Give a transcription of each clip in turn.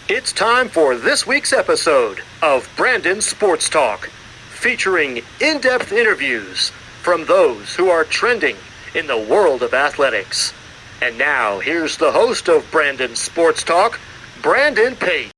It's time for this week's episode of Brandon Sports Talk, featuring in-depth interviews from those who are trending in the world of athletics. And now, here's the host of Brandon Sports Talk, Brandon Pate.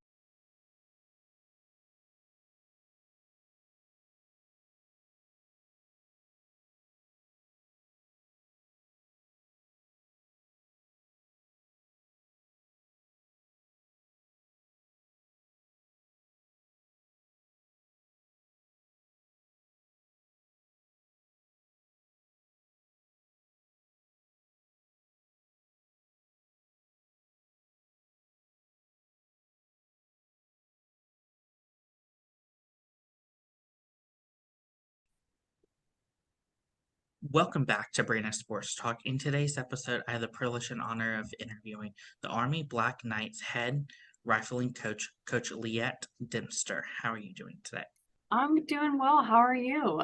Welcome back to Brandon Sports Talk. In today's episode, I have the privilege and honor of interviewing the Army Black Knights head rifling coach, Coach Leighton Dempster. How are you doing today? I'm doing well. How are you?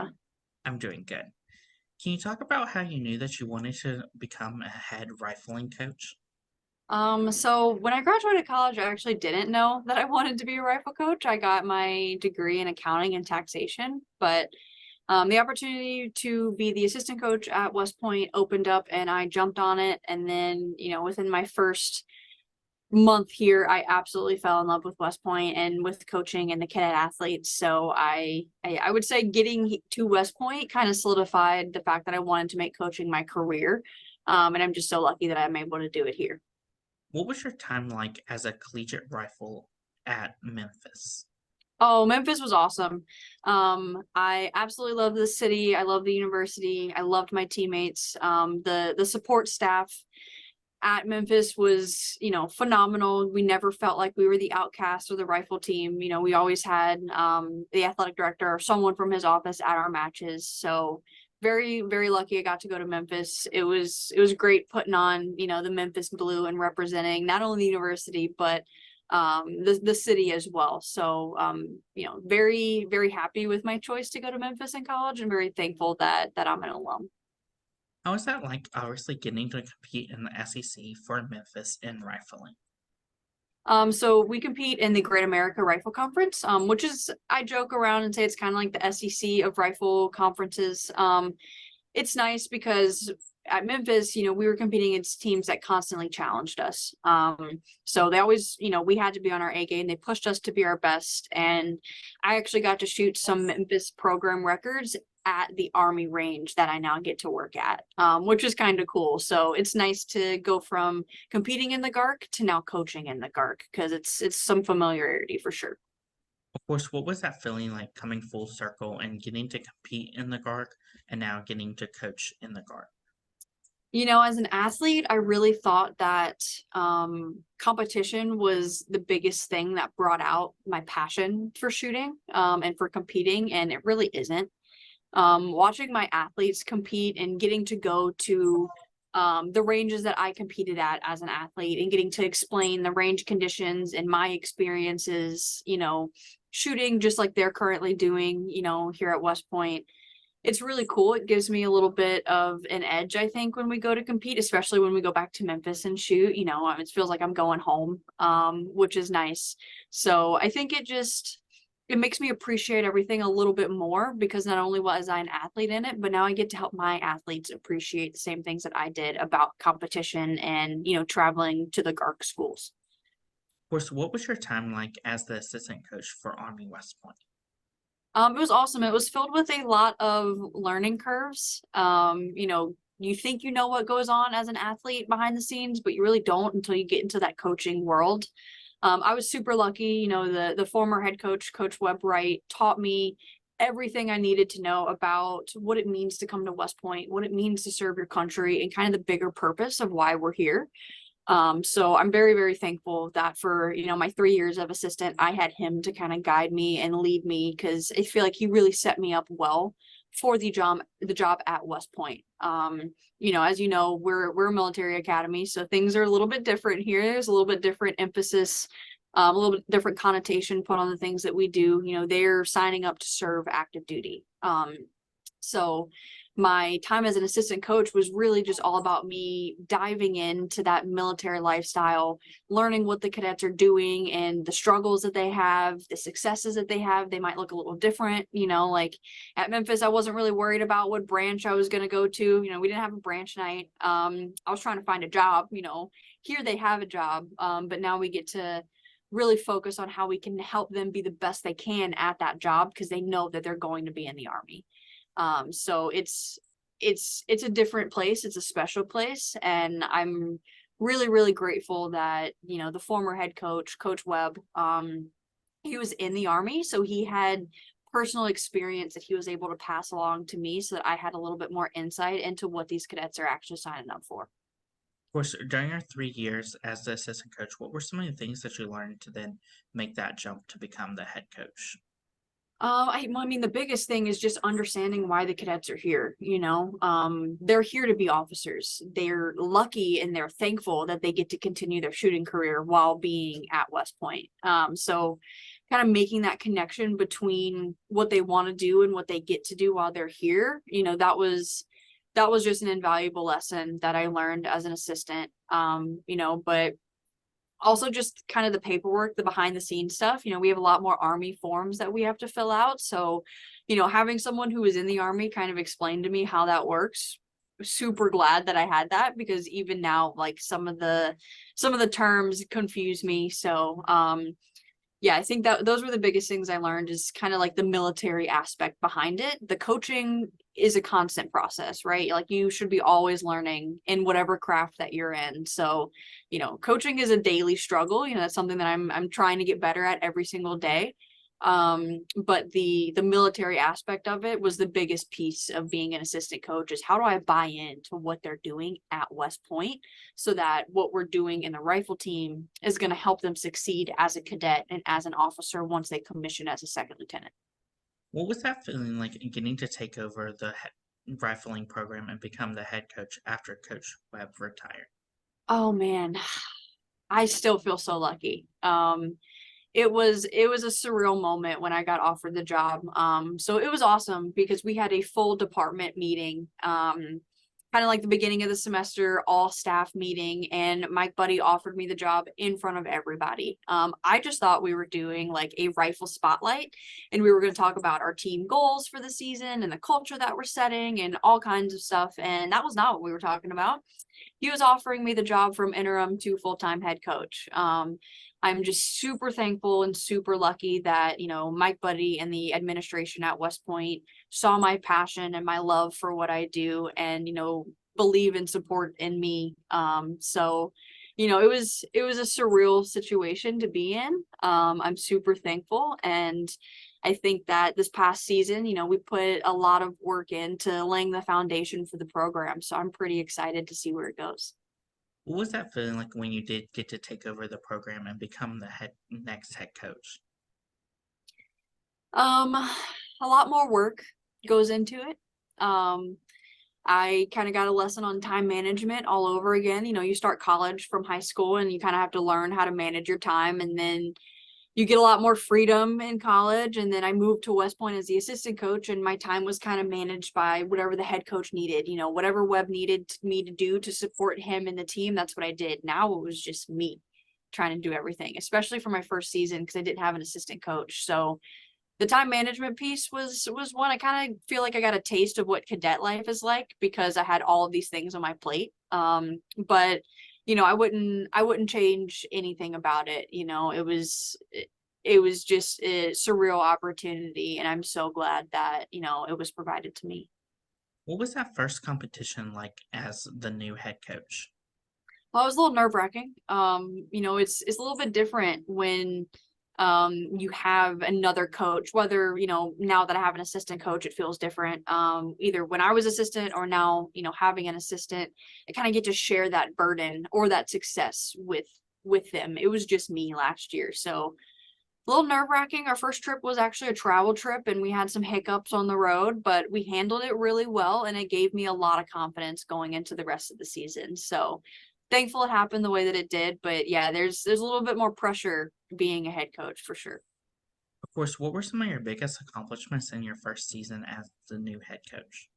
I'm doing good. Can you talk about how you knew that you wanted to become a head rifling coach? So when I graduated college, I actually didn't know that I wanted to be a rifle coach. I got my degree in accounting and taxation, but the opportunity to be the assistant coach at West Point opened up and I jumped on it. And then, within my first month here, I absolutely fell in love with West Point and with coaching and the cadet athletes. So I would say getting to West Point kind of solidified the fact that I wanted to make coaching my career. And I'm just so lucky that I'm able to do it here. What was your time like as a collegiate rifle at Memphis? Oh, Memphis was awesome. I absolutely love the city. I love the university. I loved my teammates. The support staff at Memphis was, phenomenal. We never felt like we were the outcast of the rifle team. We always had the athletic director or someone from his office at our matches. So very, very lucky I got to go to Memphis. It was great putting on, the Memphis blue and representing not only the university, but the city as well. So very, very happy with my choice to go to Memphis in college and very thankful that I'm an alum. How was that like, obviously, getting to compete in the SEC for Memphis in rifling? So we compete in the Great America Rifle Conference, which is, I joke around and say it's kind of like the SEC of rifle conferences. It's nice because at Memphis, we were competing against teams that constantly challenged us. So they always, we had to be on our A game. They pushed us to be our best. And I actually got to shoot some Memphis program records at the Army range that I now get to work at, which is kind of cool. So it's nice to go from competing in the GARC to now coaching in the GARC because it's some familiarity for sure. Of course, what was that feeling like coming full circle and getting to compete in the GARC and now getting to coach in the GARC? As an athlete, I really thought that competition was the biggest thing that brought out my passion for shooting and for competing, and it really isn't. Watching my athletes compete and getting to go to the ranges that I competed at as an athlete and getting to explain the range conditions and my experiences, shooting just like they're currently doing, here at West Point. It's really cool. It gives me a little bit of an edge, I think, when we go to compete, especially when we go back to Memphis and shoot. It feels like I'm going home, which is nice. So I think it makes me appreciate everything a little bit more because not only was I an athlete in it, but now I get to help my athletes appreciate the same things that I did about competition and, traveling to the GARC schools. Of course, what was your time like as the assistant coach for Army West Point? It was awesome. It was filled with a lot of learning curves. You think you know what goes on as an athlete behind the scenes, but you really don't until you get into that coaching world. I was super lucky. The former head coach, Coach Webb Wright, taught me everything I needed to know about what it means to come to West Point, what it means to serve your country, and kind of the bigger purpose of why we're here. So I'm very, very thankful that for, my 3 years of assistant, I had him to kind of guide me and lead me because I feel like he really set me up well for the job at West Point. As you know, we're a military academy, so things are a little bit different here. There's a little bit different emphasis, a little bit different connotation put on the things that we do. They're signing up to serve active duty. So my time as an assistant coach was really just all about me diving into that military lifestyle, learning what the cadets are doing and the struggles that they have, the successes that they have. They might look a little different, like at Memphis, I wasn't really worried about what branch I was going to go to. We didn't have a branch night. I was trying to find a job, here they have a job. But now we get to really focus on how we can help them be the best they can at that job because they know that they're going to be in the Army. So it's a different place. It's a special place. And I'm really, really grateful that, the former head coach, Coach Webb, he was in the Army. So he had personal experience that he was able to pass along to me so that I had a little bit more insight into what these cadets are actually signing up for. Of course, during your 3 years as the assistant coach, what were some of the things that you learned to then make that jump to become the head coach? I mean, the biggest thing is just understanding why the cadets are here, they're here to be officers. They're lucky and they're thankful that they get to continue their shooting career while being at West Point. So kind of making that connection between what they want to do and what they get to do while they're here, that was just an invaluable lesson that I learned as an assistant. But also just kind of the paperwork, the behind the scenes stuff. We have a lot more Army forms that we have to fill out. So, having someone who was in the Army kind of explain to me how that works, super glad that I had that, because even now, like some of the terms confuse me. So, yeah, I think that those were the biggest things I learned, is kind of like the military aspect behind it. The coaching is a constant process, right? Like you should be always learning in whatever craft that you're in. So, coaching is a daily struggle. That's something that I'm trying to get better at every single day. But the military aspect of it was the biggest piece of being an assistant coach, is how do I buy into what they're doing at West Point so that what we're doing in the rifle team is going to help them succeed as a cadet and as an officer once they commission as a second lieutenant. What was that feeling like in getting to take over the rifling program and become the head coach after Coach Webb retired? Oh man, I still feel so lucky. It was a surreal moment when I got offered the job. So it was awesome because we had a full department meeting, kind of like the beginning of the semester, all staff meeting, and Mike Buddy offered me the job in front of everybody. I just thought we were doing like a rifle spotlight and we were going to talk about our team goals for the season and the culture that we're setting and all kinds of stuff. And that was not what we were talking about. He was offering me the job from interim to full-time head coach. I'm just super thankful and super lucky that, Mike Buddy and the administration at West Point saw my passion and my love for what I do and, believe and support in me. So, it was a surreal situation to be in. I'm super thankful. And I think that this past season, we put a lot of work into laying the foundation for the program. So I'm pretty excited to see where it goes. What was that feeling like when you did get to take over the program and become the next head coach? A lot more work goes into it. I kind of got a lesson on time management all over again. You start college from high school and you kind of have to learn how to manage your time, and then you get a lot more freedom in college. And then I moved to West Point as the assistant coach, and my time was kind of managed by whatever the head coach needed, whatever Webb needed me to do to support him and the team. That's what I did. Now it was just me trying to do everything, especially for my first season because I didn't have an assistant coach. So the time management piece was one. I kind of feel like I got a taste of what cadet life is like because I had all of these things on my plate. But I wouldn't change anything about it. It was just a surreal opportunity, and I'm so glad that, it was provided to me. What was that first competition like as the new head coach? Well, it was a little nerve-wracking. It's a little bit different when you have another coach, whether, now that I have an assistant coach, it feels different. Either when I was assistant or now, having an assistant, I kind of get to share that burden or that success with them. It was just me last year. So a little nerve-wracking. Our first trip was actually a travel trip and we had some hiccups on the road, but we handled it really well and it gave me a lot of confidence going into the rest of the season. So thankful it happened the way that it did. But yeah, there's a little bit more pressure being a head coach for sure. Of course, what were some of your biggest accomplishments in your first season as the new head coach?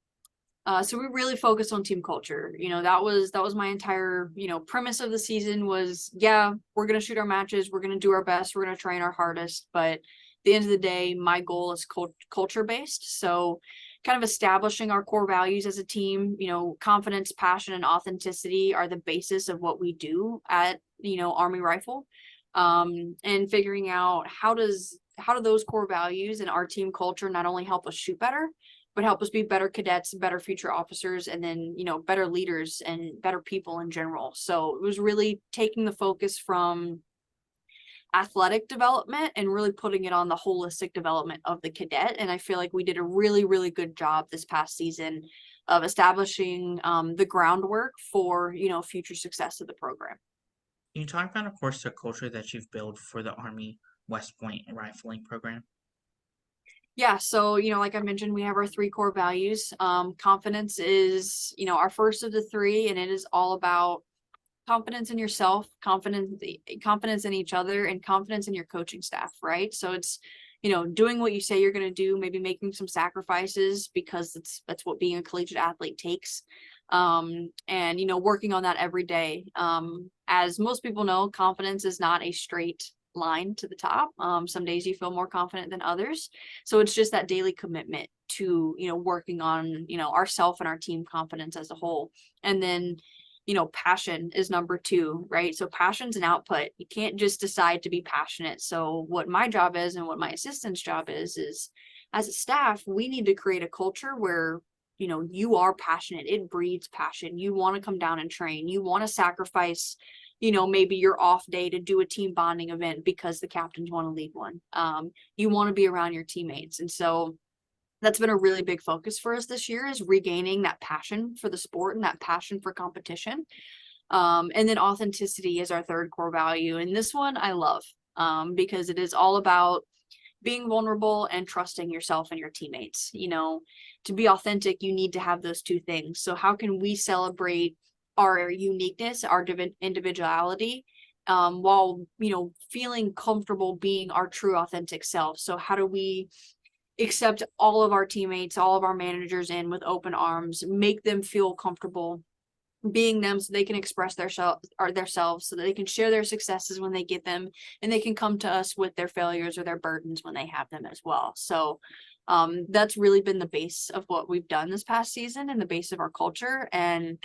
So we really focused on team culture. That was my entire, premise of the season was, yeah, we're going to shoot our matches. We're going to do our best. We're going to train our hardest. But at the end of the day, my goal is culture based. So kind of establishing our core values as a team, confidence, passion, and authenticity are the basis of what we do at, Army Rifle. And figuring out how do those core values and our team culture not only help us shoot better, but help us be better cadets, better future officers, and then, better leaders and better people in general. So it was really taking the focus from athletic development and really putting it on the holistic development of the cadet. And I feel like we did a really, really good job this past season of establishing the groundwork for, future success of the program. Can you talk about, of course, the culture that you've built for the Army West Point rifling program? Yeah, so, like I mentioned, we have our 3 core values. Confidence is, our first of the 3, and it is all about confidence in yourself, confidence in each other, and confidence in your coaching staff, right? So it's, doing what you say you're going to do, maybe making some sacrifices because that's what being a collegiate athlete takes. And, working on that every day. As most people know, confidence is not a straight line to the top. Some days you feel more confident than others. So it's just that daily commitment to, working on, ourself and our team confidence as a whole. And then, passion is number 2, right? So passion's an output. You can't just decide to be passionate. So what my job is and what my assistant's job is as a staff, we need to create a culture where, you are passionate. It breeds passion. You want to come down and train. You want to sacrifice, maybe your off day to do a team bonding event because the captains want to lead one. You want to be around your teammates. And so that's been a really big focus for us this year, is regaining that passion for the sport and that passion for competition. And then authenticity is our 3rd core value. And this one I love because it is all about being vulnerable and trusting yourself and your teammates. To be authentic, you need to have those 2 things. So how can we celebrate our uniqueness, our individuality, while, feeling comfortable being our true authentic self? So how do we accept all of our teammates, all of our managers in with open arms, make them feel comfortable being them so they can express themselves so that they can share their successes when they get them, and they can come to us with their failures or their burdens when they have them as well. So that's really been the base of what we've done this past season and the base of our culture. And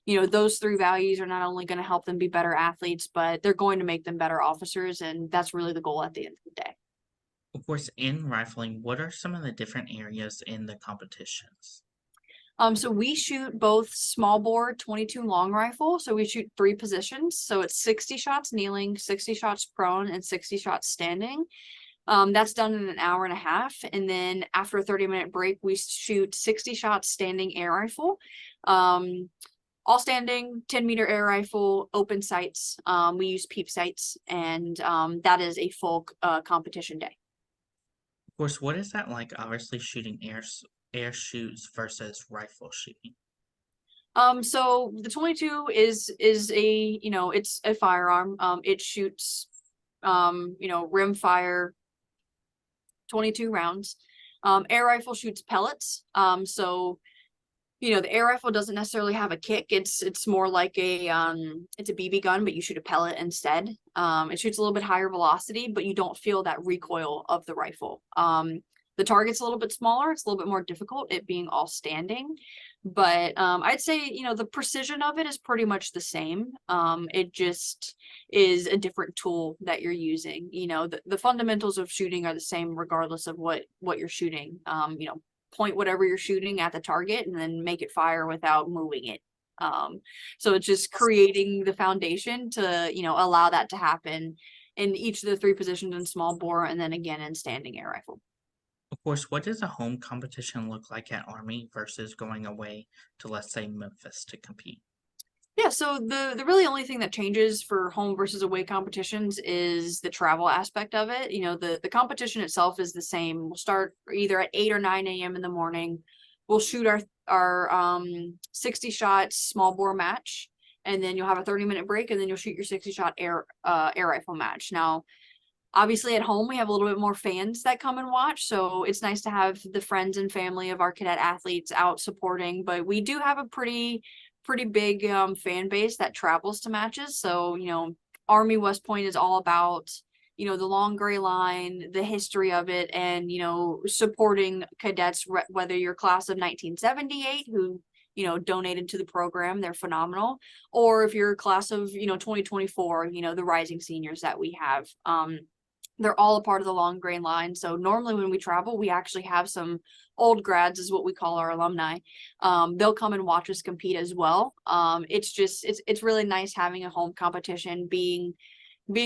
those 3 values are not only going to help them be better athletes, but they're going to make them better officers, and that's really the goal at the end of the day. Of course, in rifling, what are some of the different areas in the competitions? So we shoot both small bore 22 long rifle. So we shoot 3 positions. So it's 60 shots kneeling, 60 shots prone, and 60 shots standing. That's done in an hour and a half. And then after a 30-minute break, we shoot 60 shots standing air rifle. All standing 10-meter air rifle, open sights. We use peep sights, and that is a full competition day. Of course, what is that like, obviously, shooting air shoots versus rifle shooting? So the 22 is a, it's a firearm. It shoots, rim fire, 22 rounds. Air rifle shoots pellets. So, the air rifle doesn't necessarily have a kick. It's more like it's a BB gun, but you shoot a pellet instead. It shoots a little bit higher velocity, but you don't feel that recoil of the rifle. The target's a little bit smaller. It's a little bit more difficult, it being all standing. But I'd say, the precision of it is pretty much the same. It just is a different tool that you're using. The fundamentals of shooting are the same regardless of what you're shooting. Point whatever you're shooting at the target and then make it fire without moving it. So it's just creating the foundation to, allow that to happen in each of the 3 positions in small bore, and then again in standing air rifle. Of course, what does a home competition look like at Army versus going away to, let's say, Memphis to compete? Yeah, so the really only thing that changes for home versus away competitions is the travel aspect of it. The competition itself is the same. We'll start either at 8 or 9 a.m. in the morning. We'll shoot our 60 shot small bore match, and then you'll have a 30-minute break, and then you'll shoot your 60 shot air rifle match. Now, Obviously at home, we have a little bit more fans that come and watch. So it's nice to have the friends and family of our cadet athletes out supporting, but we do have a pretty big fan base that travels to matches. So, Army West Point is all about, the long gray line, the history of it, and, supporting cadets, whether you're class of 1978, who, donated to the program, they're phenomenal. Or if you're a class of, 2024, the rising seniors that we have. They're all a part of the long gray line. So normally when we travel, we actually have some old grads, is what we call our alumni. They'll come and watch us compete as well. It's really nice having a home competition, being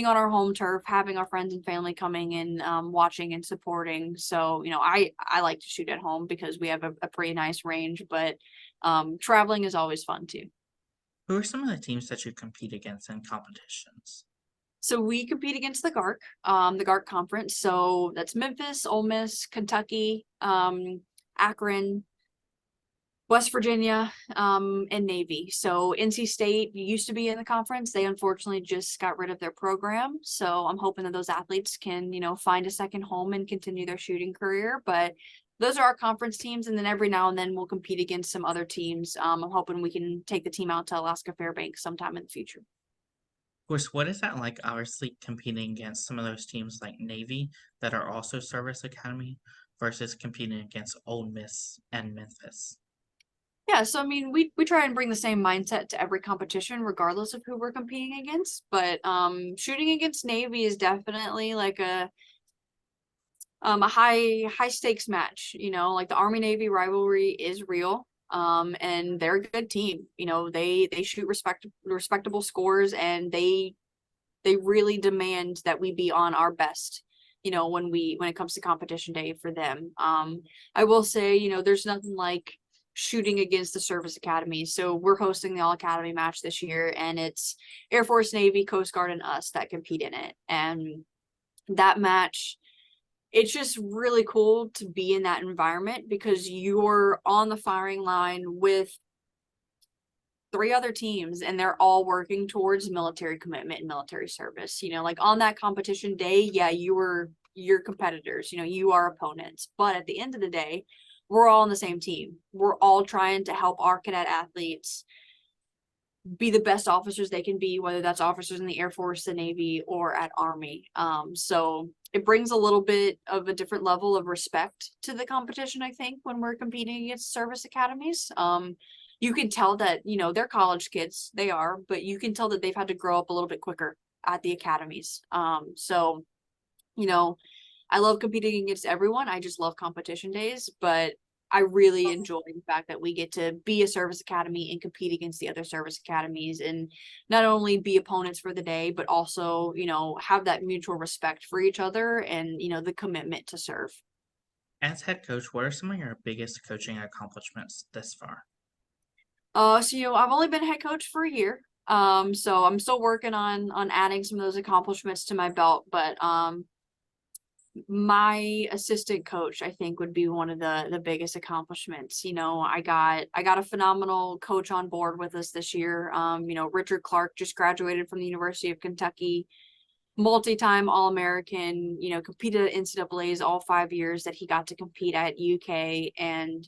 on our home turf, having our friends and family coming and watching and supporting. So, I like to shoot at home because we have a pretty nice range, but traveling is always fun too. Who are some of the teams that you compete against in competitions? So we compete against the GARC conference. So that's Memphis, Ole Miss, Kentucky, Akron, West Virginia, and Navy. So NC State used to be in the conference. They unfortunately just got rid of their program. So I'm hoping that those athletes can, find a second home and continue their shooting career. But those are our conference teams. And then every now and then we'll compete against some other teams. I'm hoping we can take the team out to Alaska Fairbanks sometime in the future. Of course, what is that like, obviously, competing against some of those teams like Navy that are also Service Academy versus competing against Ole Miss and Memphis? Yeah, so I mean, we try and bring the same mindset to every competition, regardless of who we're competing against. But shooting against Navy is definitely like a high stakes match. Like the Army Navy rivalry is real. And they're a good team. They shoot respectable scores, and they really demand that we be on our best, when it comes to competition day for them. I will say, there's nothing like shooting against the service academy. So we're hosting the all academy match this year, and it's Air Force, Navy, Coast Guard, and us that compete in it. And that match, it's just really cool to be in that environment because you're on the firing line with 3 other teams, and they're all working towards military commitment and military service. Like on that competition day, yeah, you're competitors, you are opponents. But at the end of the day, we're all on the same team. We're all trying to help our cadet athletes be the best officers they can be, whether that's officers in the Air Force, the Navy, or at Army. So it brings a little bit of a different level of respect to the competition, I think, when we're competing against service academies. You can tell that, they're college kids, they are, but you can tell that they've had to grow up a little bit quicker at the academies. So, I love competing against everyone. I just love competition days, but I really enjoy the fact that we get to be a service academy and compete against the other service academies, and not only be opponents for the day, but also, have that mutual respect for each other and, the commitment to serve. As head coach, what are some of your biggest coaching accomplishments this far? So, I've only been head coach for a year. So I'm still working on adding some of those accomplishments to my belt, but my assistant coach, I think, would be one of the biggest accomplishments. I got a phenomenal coach on board with us this year. Richard Clark just graduated from the University of Kentucky, multi-time All-American, competed at NCAAs all 5 years that he got to compete at UK. And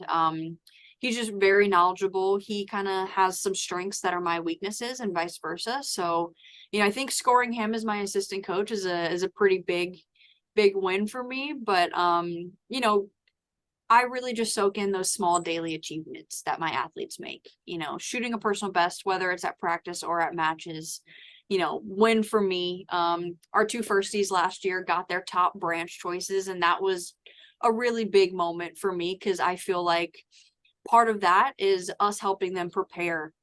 he's just very knowledgeable. He kind of has some strengths that are my weaknesses and vice versa. So, I think scoring him as my assistant coach is a pretty big win for me. But I really just soak in those small daily achievements that my athletes make. Shooting a personal best, whether it's at practice or at matches, win for me. Our 2 firsties last year got their top branch choices, and that was a really big moment for me because I feel like part of that is us helping them prepare,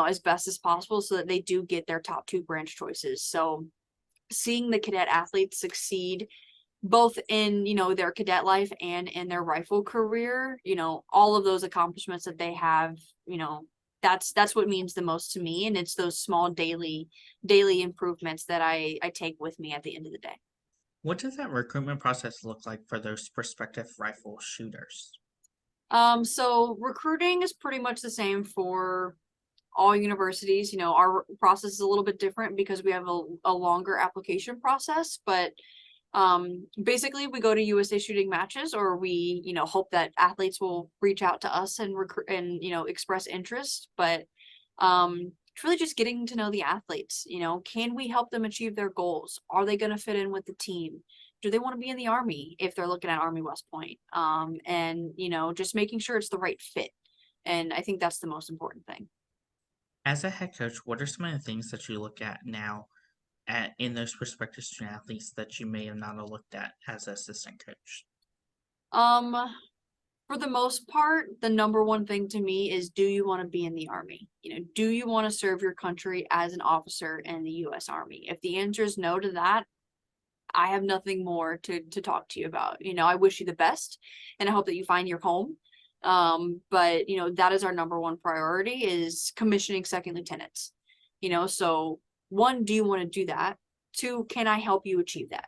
as best as possible so that they do get their top 2 branch choices. So seeing the cadet athletes succeed both in, their cadet life and in their rifle career, all of those accomplishments that they have, that's what means the most to me. And it's those small daily improvements that I take with me at the end of the day. What does that recruitment process look like for those prospective rifle shooters? So recruiting is pretty much the same for all universities. Our process is a little bit different because we have a longer application process, but Basically we go to USA shooting matches, or we, hope that athletes will reach out to us and recruit and, express interest. But it's really just getting to know the athletes. Can we help them achieve their goals? Are they going to fit in with the team? Do they want to be in the Army if they're looking at Army West Point? And, just making sure it's the right fit. And I think that's the most important thing. As a head coach, what are some of the things that you look at now in those prospective student athletes that you may have not have looked at as an assistant coach? For the most part, the number one thing to me is, do you want to be in the Army? Do you want to serve your country as an officer in the U.S. Army? If the answer is no to that, I have nothing more to talk to you about. I wish you the best, and I hope that you find your home. But that is our number one priority, is commissioning second lieutenants. So one, do you want to do that? Two, can I help you achieve that?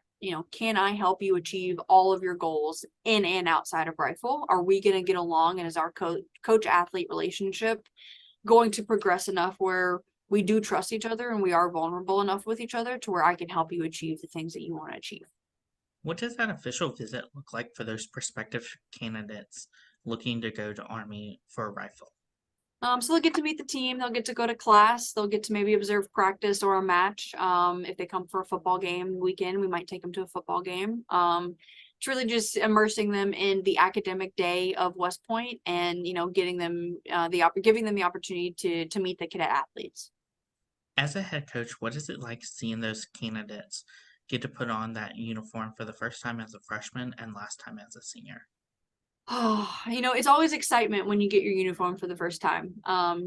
Can I help you achieve all of your goals in and outside of rifle? Are we going to get along? And is our coach athlete relationship going to progress enough where we do trust each other and we are vulnerable enough with each other to where I can help you achieve the things that you want to achieve? What does that official visit look like for those prospective candidates looking to go to Army for a rifle? So they'll get to meet the team, they'll get to go to class, they'll get to maybe observe practice or a match. If they come for a football game weekend, we might take them to a football game. It's really just immersing them in the academic day of West Point, and giving them the opportunity to meet the cadet athletes. As a head coach, what is it like seeing those candidates get to put on that uniform for the first time as a freshman and last time as a senior? Oh, it's always excitement when you get your uniform for the first time.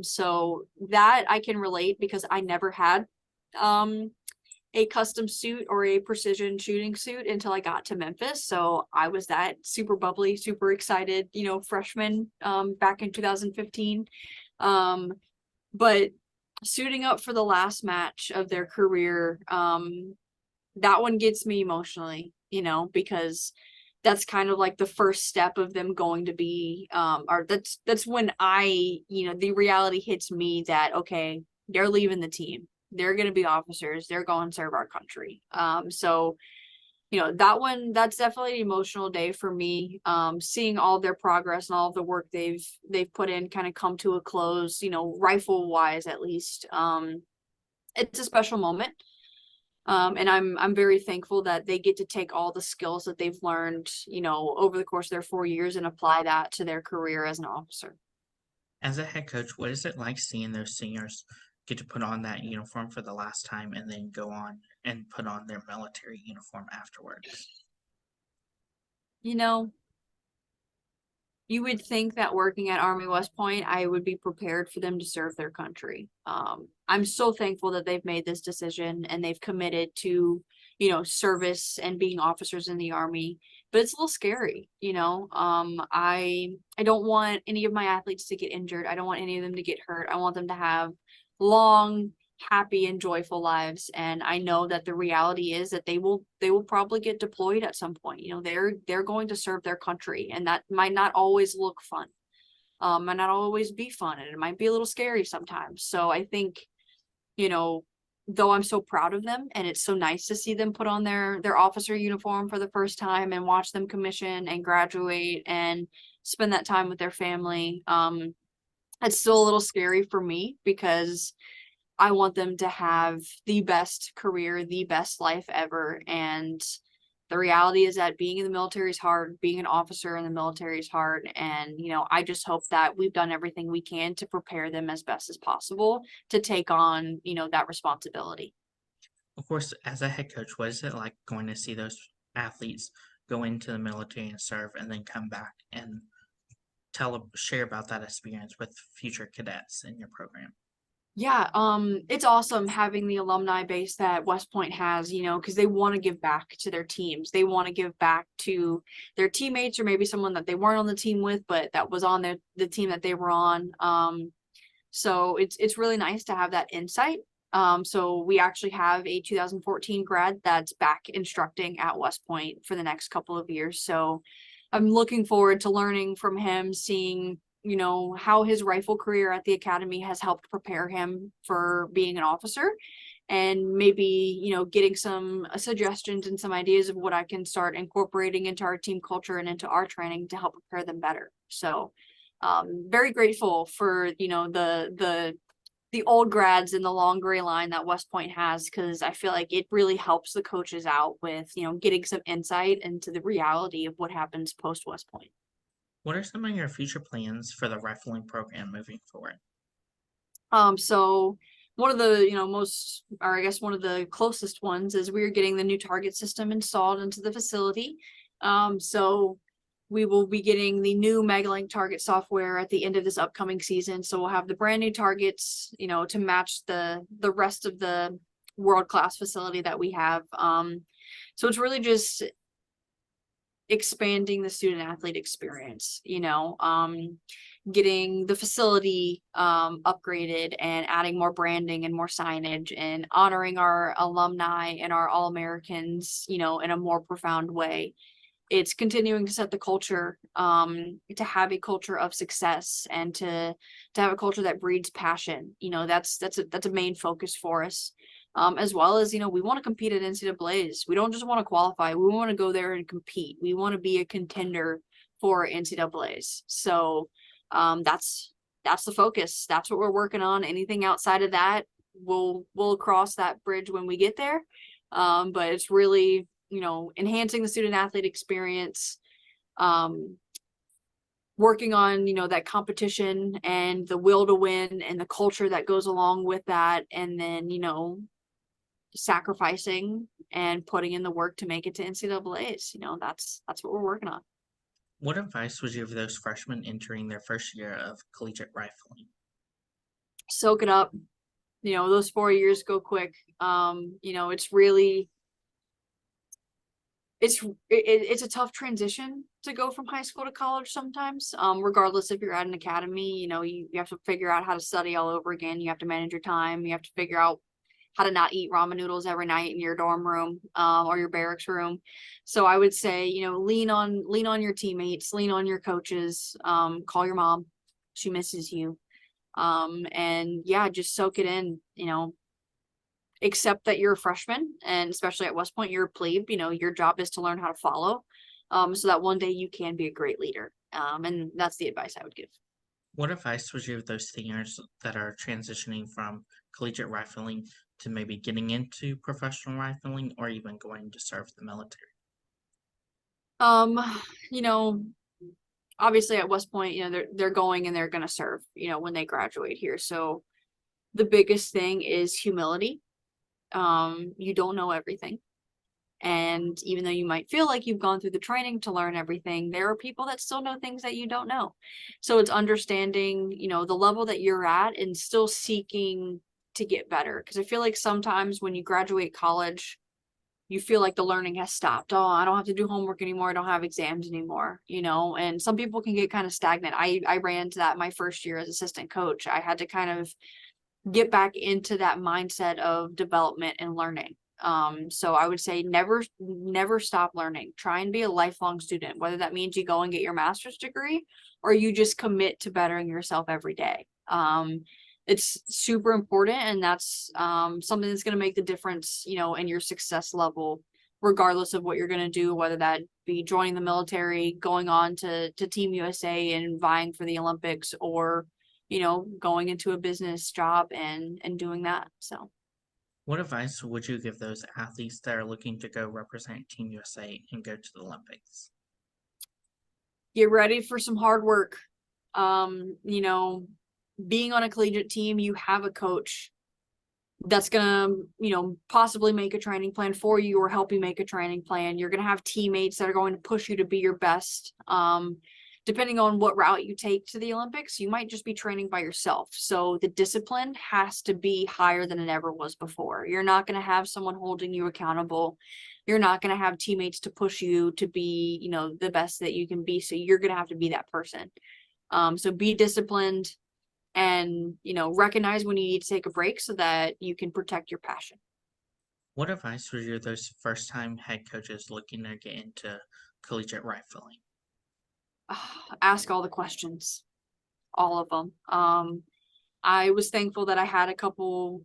So that I can relate, because I never had a custom suit or a precision shooting suit until I got to Memphis. So I was that super bubbly, super excited, freshman back in 2015. But suiting up for the last match of their career, that one gets me emotionally, because that's kind of like the first step of them going to be, or that's when the reality hits me that, okay, they're leaving the team. They're going to be officers. They're going to serve our country. So, that's definitely an emotional day for me. Seeing all their progress and all of the work they've put in kind of come to a close, rifle wise, at least. It's a special moment. And I'm very thankful that they get to take all the skills that they've learned, over the course of their 4 years and apply that to their career as an officer. As a head coach, what is it like seeing those seniors get to put on that uniform for the last time and then go on and put on their military uniform afterwards? You would think that working at Army West Point, I would be prepared for them to serve their country. I'm so thankful that they've made this decision and they've committed to, service and being officers in the Army. But it's a little scary, I don't want any of my athletes to get injured. I don't want any of them to get hurt. I want them to have long, happy and joyful lives. And I know that the reality is that they will probably get deployed at some point. They're going to serve their country, and that might not always look fun, might not always be fun, and it might be a little scary sometimes. So I think, though I'm so proud of them, and it's so nice to see them put on their officer uniform for the first time and watch them commission and graduate and spend that time with their family, it's still a little scary for me, because I want them to have the best career, the best life ever. And the reality is that being in the military is hard. Being an officer in the military is hard. And, I just hope that we've done everything we can to prepare them as best as possible to take on, that responsibility. Of course, as a head coach, what is it like going to see those athletes go into the military and serve and then come back and share about that experience with future cadets in your program? Yeah, it's awesome having the alumni base that West Point has, because they want to give back to their teams. They want to give back to their teammates, or maybe someone that they weren't on the team with, but that was on the team that they were on. So it's really nice to have that insight. So we actually have a 2014 grad that's back instructing at West Point for the next couple of years. So I'm looking forward to learning from him, seeing how his rifle career at the academy has helped prepare him for being an officer, and maybe, getting some suggestions and some ideas of what I can start incorporating into our team culture and into our training to help prepare them better. So very grateful for, the old grads in the long gray line that West Point has, because I feel like it really helps the coaches out with, getting some insight into the reality of what happens post West Point. What are some of your future plans for the rifling program moving forward? So one of the, most, or I guess one of the closest ones is we're getting the new target system installed into the facility. So we will be getting the new Megalink target software at the end of this upcoming season. So we'll have the brand new targets, to match the rest of the world-class facility that we have. So it's really just expanding the student athlete experience, getting the facility upgraded and adding more branding and more signage and honoring our alumni and our All-Americans, in a more profound way. It's continuing to set the culture, to have a culture of success and to have a culture that breeds passion. That's a main focus for us. As well as, we want to compete at NCAAs. We don't just want to qualify. We want to go there and compete. We want to be a contender for NCAAs. So that's the focus. That's what we're working on. Anything outside of that, we'll cross that bridge when we get there. But it's really, enhancing the student athlete experience, working on, that competition and the will to win and the culture that goes along with that. And then, sacrificing and putting in the work to make it to NCAAs. That's what we're working on. What advice would you give those freshmen entering their first year of collegiate rifling? Soak it up. Those 4 years go quick. It's really, it's a tough transition to go from high school to college sometimes, regardless if you're at an academy. You have to figure out how to study all over again. You have to manage your time. You have to figure out how to not eat ramen noodles every night in your dorm room, or your barracks room. So I would say, lean on your teammates, lean on your coaches, call your mom. She misses you. And yeah, just soak it in, accept that you're a freshman, and especially at West Point, you're a plebe. Your job is to learn how to follow, so that one day you can be a great leader. And that's the advice I would give. What advice would you give those seniors that are transitioning from collegiate rifling to maybe getting into professional rifling or even going to serve the military? You know, obviously at West Point, they're going and they're going to serve, when they graduate here. So the biggest thing is humility. You don't know everything. And even though you might feel like you've gone through the training to learn everything, there are people that still know things that you don't know. So it's understanding, the level that you're at and still seeking to get better. Because I feel like sometimes when you graduate college, you feel like the learning has stopped. Oh, I don't have to do homework anymore. I don't have exams anymore, and some people can get kind of stagnant. I ran into that my first year as assistant coach. I had to kind of get back into that mindset of development and learning. So I would say never stop learning. Try and be a lifelong student, whether that means you go and get your master's degree or you just commit to bettering yourself every day. It's super important, and that's something that's going to make the difference, in your success level, regardless of what you're going to do, whether that be joining the military, going on to Team USA and vying for the Olympics, or going into a business job and doing that. So What advice would you give those athletes that are looking to go represent Team USA and go to the Olympics? get ready for some hard work. Being on a collegiate team, you have a coach that's gonna, possibly make a training plan for you or help you make a training plan. You're gonna have teammates that are going to push you to be your best. Depending on what route you take to the Olympics, you might just be training by yourself. So the discipline has to be higher than it ever was before. You're not going to have someone holding you accountable. You're not going to have teammates to push you to be, the best that you can be. So you're going to have to be that person. So be disciplined and, recognize when you need to take a break so that you can protect your passion. What advice would you give those first-time head coaches looking to get into collegiate rifling? Ask all the questions, all of them. I was thankful that I had a couple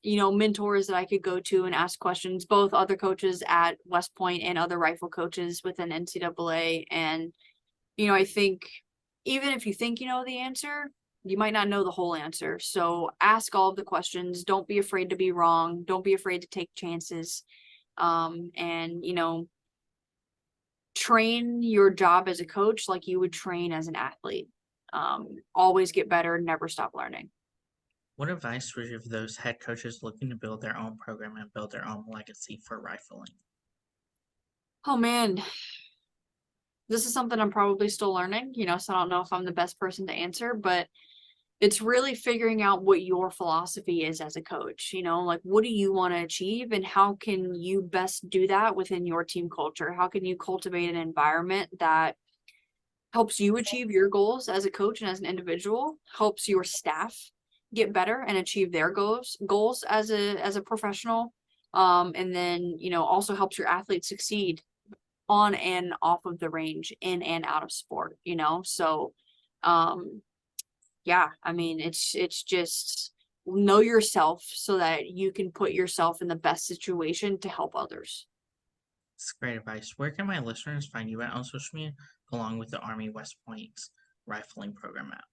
mentors that I could go to and ask questions, both other coaches at West Point and other rifle coaches within NCAA. And, I think even if you think you know the answer, you might not know the whole answer. So ask all of the questions. Don't be afraid to be wrong. Don't be afraid to take chances. And, train your job as a coach like you would train as an athlete. Always get better, never stop learning. What advice would you give those head coaches looking to build their own program and build their own legacy for rifling? Oh man, this is something I'm probably still learning, so I don't know if I'm the best person to answer, but it's really figuring out what your philosophy is as a coach. Like, what do you want to achieve and how can you best do that within your team culture? How can you cultivate an environment that helps you achieve your goals as a coach and as an individual, helps your staff get better and achieve their goals as a professional, and then also helps your athletes succeed on and off of the range, in and out of sport. So yeah, I mean, it's just know yourself so that you can put yourself in the best situation to help others. It's great advice. Where can my listeners find you at on social media, along with the Army West Point's rifling program app?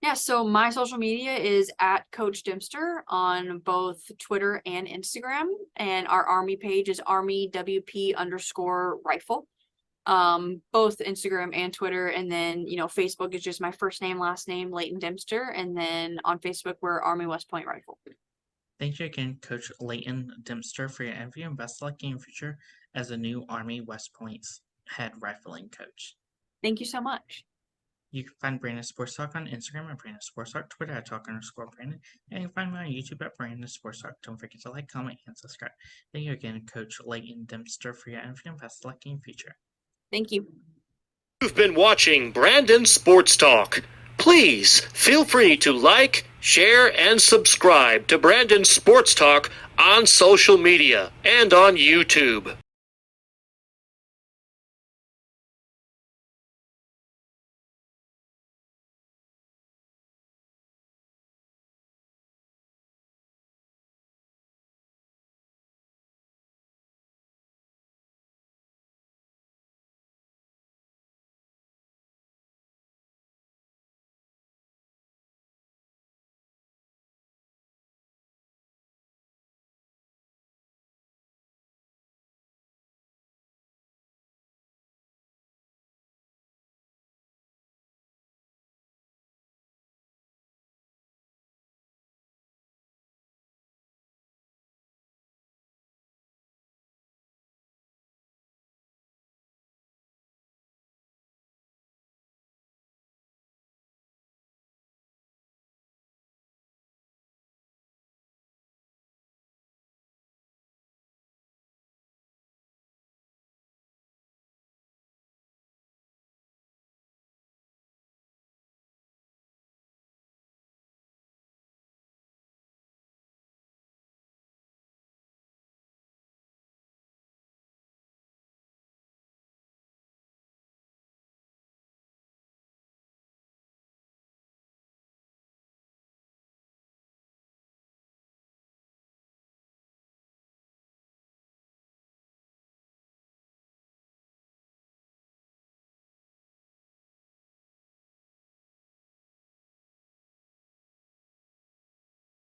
Yeah, so my social media is at Coach Dempster on both Twitter and Instagram, and our Army page is ArmyWP_rifle. Both Instagram and Twitter, and then Facebook is just my first name, last name, Leighton Dempster, and then on Facebook we're Army West Point Rifle. Thank you again, Coach Leighton Dempster, for your interview, and best of luck in your future as the new Army West Point's head rifling coach. Thank you so much. You can find Brandon Sports Talk on Instagram at Brandon Sports Talk, Twitter at Talk_Brandon, and you can find me on YouTube at Brandon Sports Talk. Don't forget to like, comment, and subscribe. Thank you again, Coach Leighton Dempster, for your interview, and best of luck in your future. Thank you. You've been watching Brandon Sports Talk. Please feel free to like, share, and subscribe to Brandon Sports Talk on social media and on YouTube.